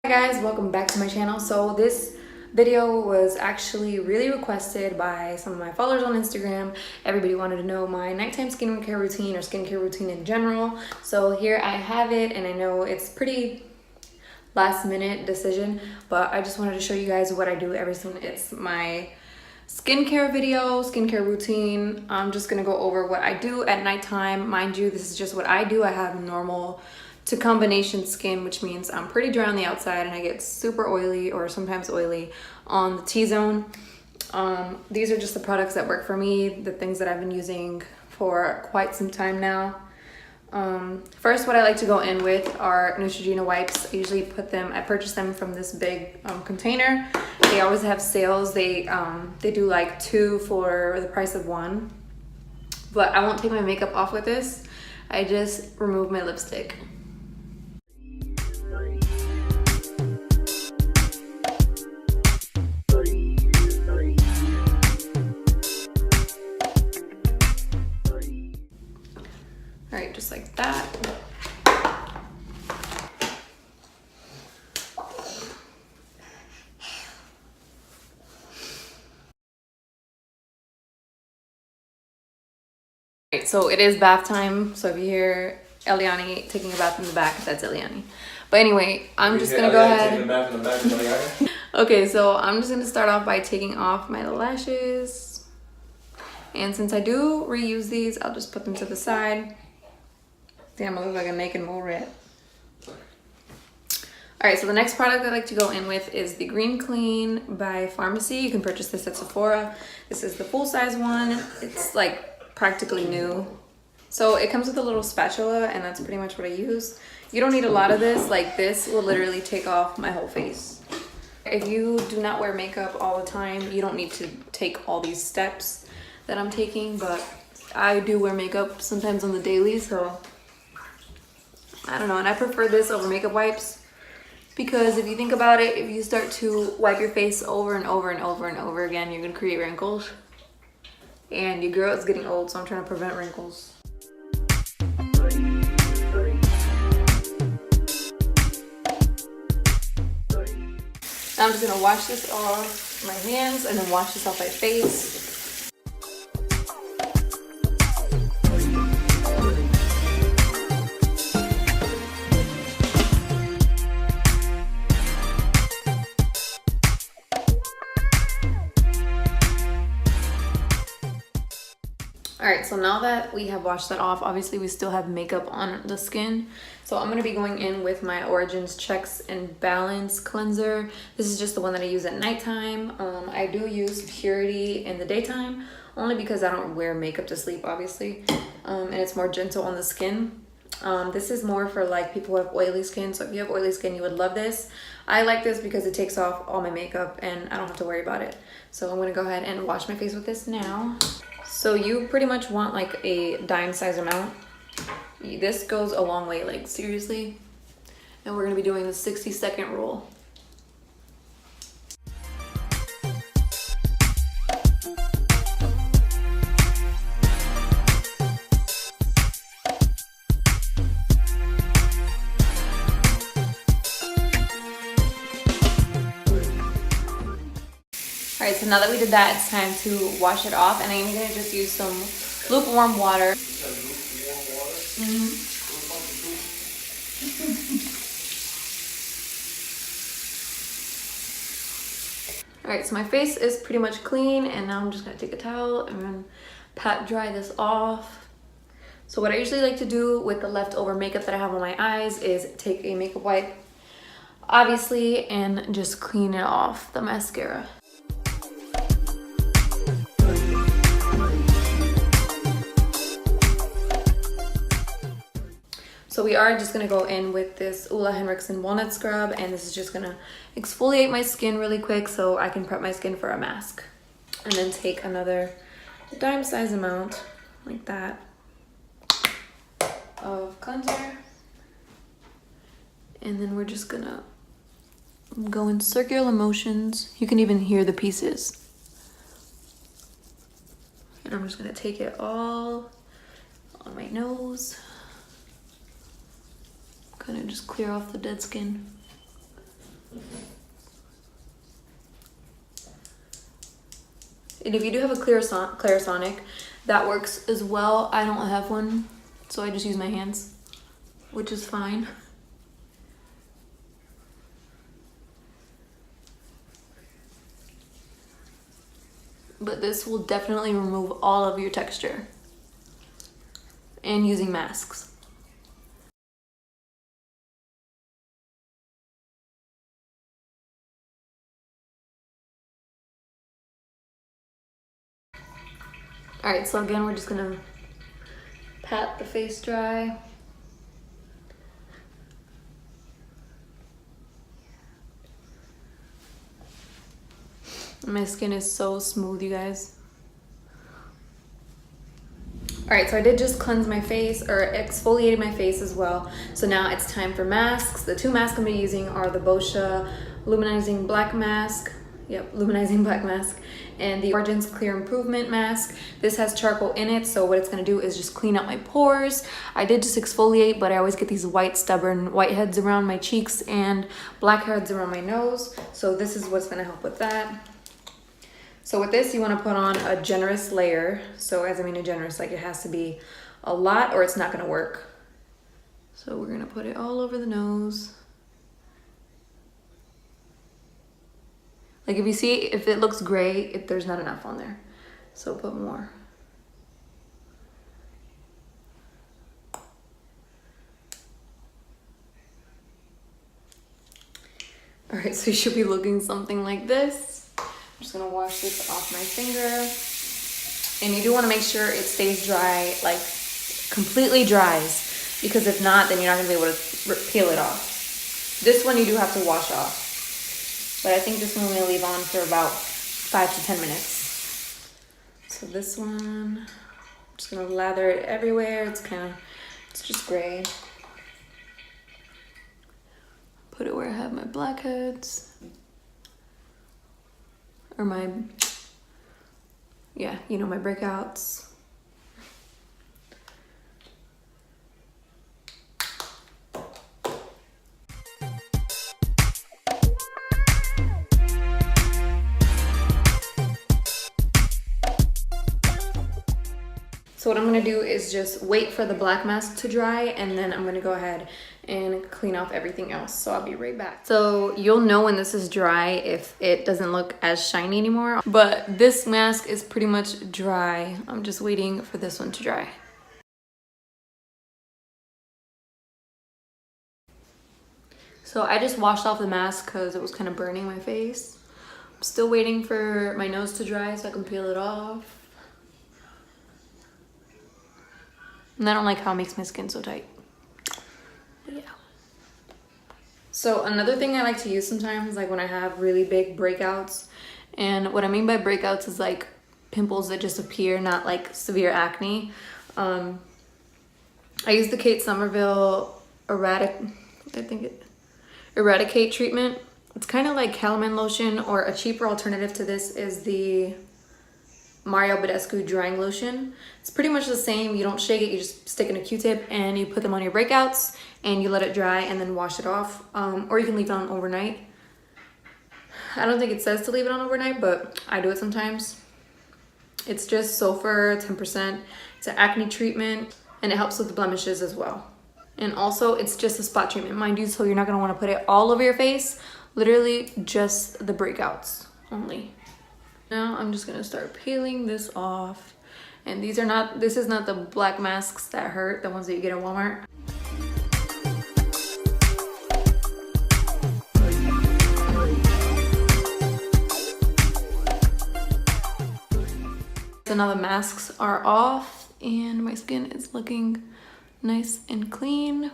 Hi guys, welcome back to my channel. So this video was actually really requested by some of my followers on Instagram. Everybody wanted to know my nighttime skincare routine or skincare routine in general. So here I have it, and I know it's pretty last minute decision, but I just wanted to show you guys what I do every single day. It's my skincare video, skincare routine. I'm just gonna go over what I do at nighttime. Mind you, this is just what I do. I have normal to combination skin, which means I'm pretty dry on the outside and I get super oily or sometimes oily on the T-zone. These are just the products that work for me, the things that I've been using for quite some time now. First, what I like to go in with are Neutrogena wipes. I usually I purchase them from this big container. They always have sales. They do like 2 for the price of 1. But I won't take my makeup off with this. I just remove my lipstick. All right, just like that. Right, so it is bath time. So if you hear Eliani taking a bath in the back, that's Eliani. But anyway, I'm just gonna go ahead. Okay, so I'm just gonna start off by taking off my lashes. And since I do reuse these, I'll just put them to the side. Damn, I look like a naked mole rat. Alright, so the next product I like to go in with is the Green Clean by Farmacy. You can purchase this at Sephora. This is the full-size one. It's like practically new. So it comes with a little spatula, and that's pretty much what I use. You don't need a lot of this. Like, this will literally take off my whole face. If you do not wear makeup all the time, you don't need to take all these steps that I'm taking, but I do wear makeup sometimes on the daily, so I don't know. And I prefer this over makeup wipes because if you think about it, if you start to wipe your face over and over and over and over again, you're gonna create wrinkles. And your girl is getting old, so I'm trying to prevent wrinkles. Now I'm just gonna wash this off my hands and then wash this off my face. Alright, so now that we have washed that off, obviously we still have makeup on the skin. So I'm going to be going in with my Origins Checks and Balance Cleanser. This is just the one that I use at nighttime. I do use Purity in the daytime, only because I don't wear makeup to sleep, obviously. And it's more gentle on the skin. This is more for like people who have oily skin. So if you have oily skin, you would love this. I like this because it takes off all my makeup and I don't have to worry about it. So I'm going to go ahead and wash my face with this now. So you pretty much want like a dime size amount. This goes a long way, like seriously. And we're gonna be doing the 60-second rule. Alright, so now that we did that, it's time to wash it off, and I'm gonna just use some lukewarm water. Alright, so my face is pretty much clean, and now I'm just gonna take a towel and then pat dry this off. So what I usually like to do with the leftover makeup that I have on my eyes is take a makeup wipe, obviously, and just clean it off the mascara. So we are just gonna go in with this Henriksen walnut scrub, and this is just gonna exfoliate my skin really quick so I can prep my skin for a mask. And then take another dime size amount, like that, of cleanser. And then we're just gonna go in circular motions. You can even hear the pieces. And I'm just gonna take it all on my nose. Kind of just clear off the dead skin. And if you do have a Clarisonic, that works as well. I don't have one, so I just use my hands, which is fine. But this will definitely remove all of your texture. And using masks. Alright, so again, we're just gonna pat the face dry. My skin is so smooth, you guys. Alright, so I did just cleanse my face, or exfoliated my face as well. So now it's time for masks. The two masks I'm gonna be using are the Boscia Luminizing Black Mask. Yep, Luminizing Black Mask. And the Origins Clear Improvement Mask. This has charcoal in it, so what it's gonna do is just clean out my pores. I did just exfoliate, but I always get these white, stubborn whiteheads around my cheeks and blackheads around my nose. So this is what's gonna help with that. So with this, you want to put on a generous layer. So as I mean a generous, like it has to be a lot or it's not going to work. So we're going to put it all over the nose. Like if you see, if it looks gray, if there's not enough on there. So put more. All right, so you should be looking something like this. I'm just gonna wash this off my finger. And you do wanna make sure it stays dry, like completely dries, because if not, then you're not gonna be able to peel it off. This one you do have to wash off. But I think this one I'm gonna leave on for about 5 to 10 minutes. So this one, I'm just gonna lather it everywhere. It's just gray. Put it where I have my blackheads. Or my, yeah, you know, my breakouts. So what I'm gonna do is just wait for the black mask to dry, and then I'm gonna go ahead and clean off everything else. So I'll be right back. So you'll know when this is dry if it doesn't look as shiny anymore. But this mask is pretty much dry. I'm just waiting for this one to dry. So I just washed off the mask because it was kind of burning my face. I'm still waiting for my nose to dry so I can peel it off. And I don't like how it makes my skin so tight. But yeah. So another thing I like to use sometimes, like when I have really big breakouts, and what I mean by breakouts is like pimples that just appear, not like severe acne. I use the Kate Somerville Eradicate treatment. It's kind of like calamine lotion, or a cheaper alternative to this is the Mario Badescu drying lotion. It's pretty much the same. You don't shake it, you just stick in a Q-tip and you put them on your breakouts and you let it dry and then wash it off. Or you can leave it on overnight. I don't think it says to leave it on overnight, but I do it sometimes. It's just sulfur, 10%. It's an acne treatment and it helps with the blemishes as well. And also it's just a spot treatment, mind you, so you're not gonna wanna put it all over your face, literally just the breakouts only. Now I'm just gonna start peeling this off. And this is not the black masks that hurt, the ones that you get at Walmart. So now the masks are off and my skin is looking nice and clean.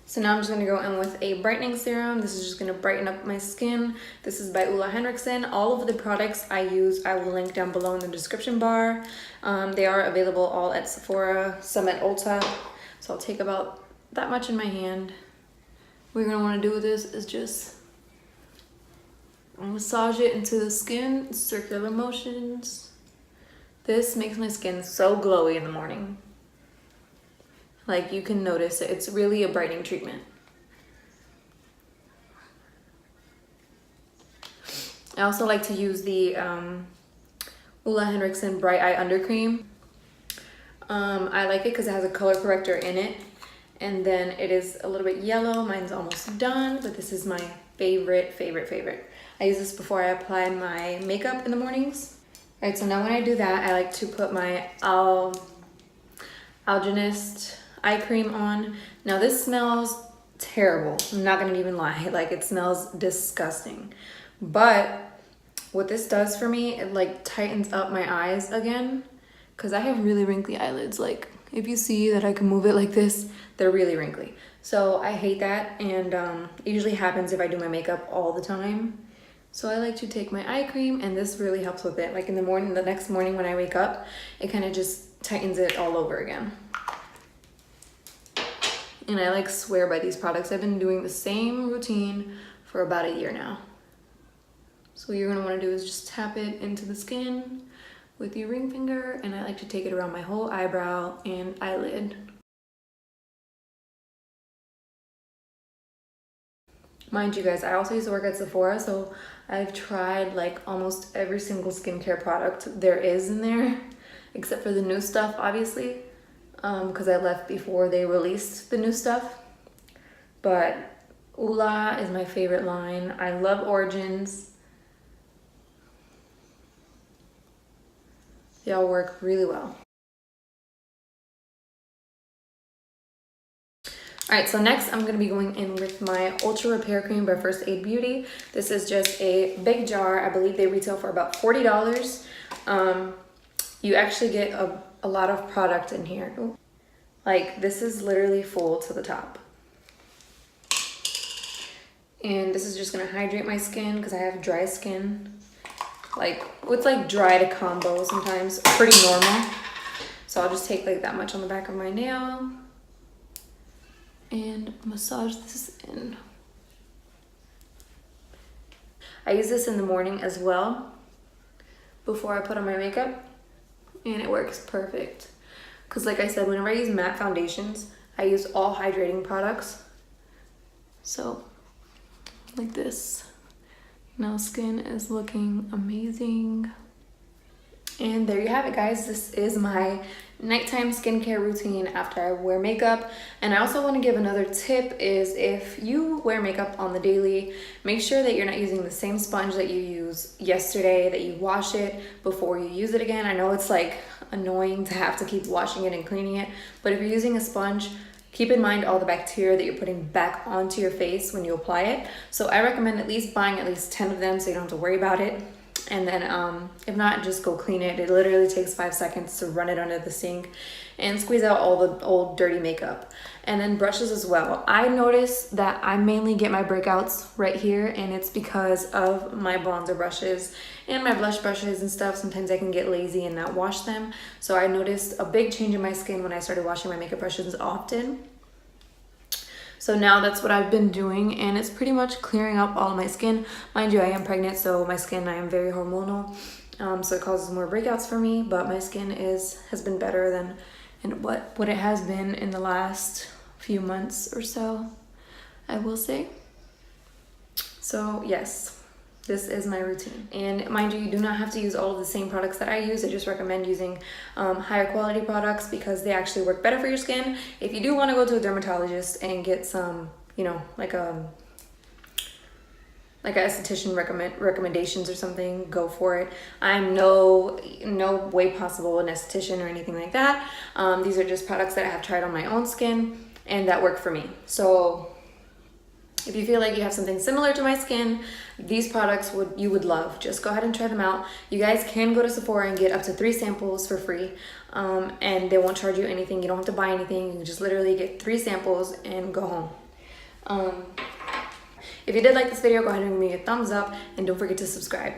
So now I'm just gonna go in with a brightening serum. This is just gonna brighten up my skin. This is by Henriksen. All of the products I use, I will link down below in the description bar. They are available all at Sephora, some at Ulta. So I'll take about that much in my hand. What you're gonna wanna do with this is just massage it into the skin, circular motions. This makes my skin so glowy in the morning. Like you can notice it. It's really a brightening treatment. I also like to use the Henriksen Bright Eye Under Cream. I like it because it has a color corrector in it. And then it is a little bit yellow. Mine's almost done, but this is my favorite. I use this before I apply my makeup in the mornings. All right, so now when I do that, I like to put my Algenist eye cream on. Now this smells terrible. I'm not gonna even lie. Like, it smells disgusting. But what this does for me, it like tightens up my eyes again, because I have really wrinkly eyelids. Like, if you see that I can move it like this, they're really wrinkly. So I hate that, and it usually happens if I do my makeup all the time. So I like to take my eye cream, and this really helps with it. Like in the morning, the next morning when I wake up, it kind of just tightens it all over again. And I like swear by these products. I've been doing the same routine for about a year now. So what you're gonna wanna do is just tap it into the skin with your ring finger, and I like to take it around my whole eyebrow and eyelid. Mind you guys, I also used to work at Sephora, so I've tried like almost every single skincare product there is in there, except for the new stuff, obviously, because I left before they released the new stuff. But Oola is my favorite line. I love Origins. They all work really well. All right, so next I'm gonna be going in with my Ultra Repair Cream by First Aid Beauty. This is just a big jar. I believe they retail for about $40. You actually get a lot of product in here. Like, this is literally full to the top. And this is just gonna hydrate my skin because I have dry skin. Like, it's like dry to combo sometimes, pretty normal. So I'll just take like that much on the back of my nail and massage this in. I use this in the morning as well before I put on my makeup, and it works perfect. Because like I said, whenever I use matte foundations, I use all hydrating products. So like this. Now skin is looking amazing. And there you have it, guys. This is my nighttime skincare routine after I wear makeup. And I also want to give another tip is if you wear makeup on the daily, make sure that you're not using the same sponge that you used yesterday, that you wash it before you use it again. I know it's like annoying to have to keep washing it and cleaning it, but if you're using a sponge, keep in mind all the bacteria that you're putting back onto your face when you apply it. So I recommend at least buying at least 10 of them so you don't have to worry about it. And then if not, just go clean it. It literally takes 5 seconds to run it under the sink and squeeze out all the old dirty makeup. And then brushes as well. I notice that I mainly get my breakouts right here, and it's because of my bronzer brushes and my blush brushes and stuff. Sometimes I can get lazy and not wash them. So I noticed a big change in my skin when I started washing my makeup brushes often. So now that's what I've been doing, and it's pretty much clearing up all of my skin. Mind you, I am pregnant, so my skin, I am very hormonal, so it causes more breakouts for me, but my skin has been better than what it has been in the last few months or so, I will say. So yes, this is my routine. And mind you, you do not have to use all of the same products that I use. I just recommend using higher quality products because they actually work better for your skin. If you do want to go to a dermatologist and get some, you know, like a esthetician recommendations or something, go for it. I'm no way possible an esthetician or anything like that. These are just products that I have tried on my own skin and that work for me. So if you feel like you have something similar to my skin, these products you would love. Just go ahead and try them out. You guys can go to Sephora and get up to 3 samples for free, and they won't charge you anything. You don't have to buy anything. You can just literally get 3 samples and go home. If you did like this video, go ahead and give me a thumbs up, and don't forget to subscribe.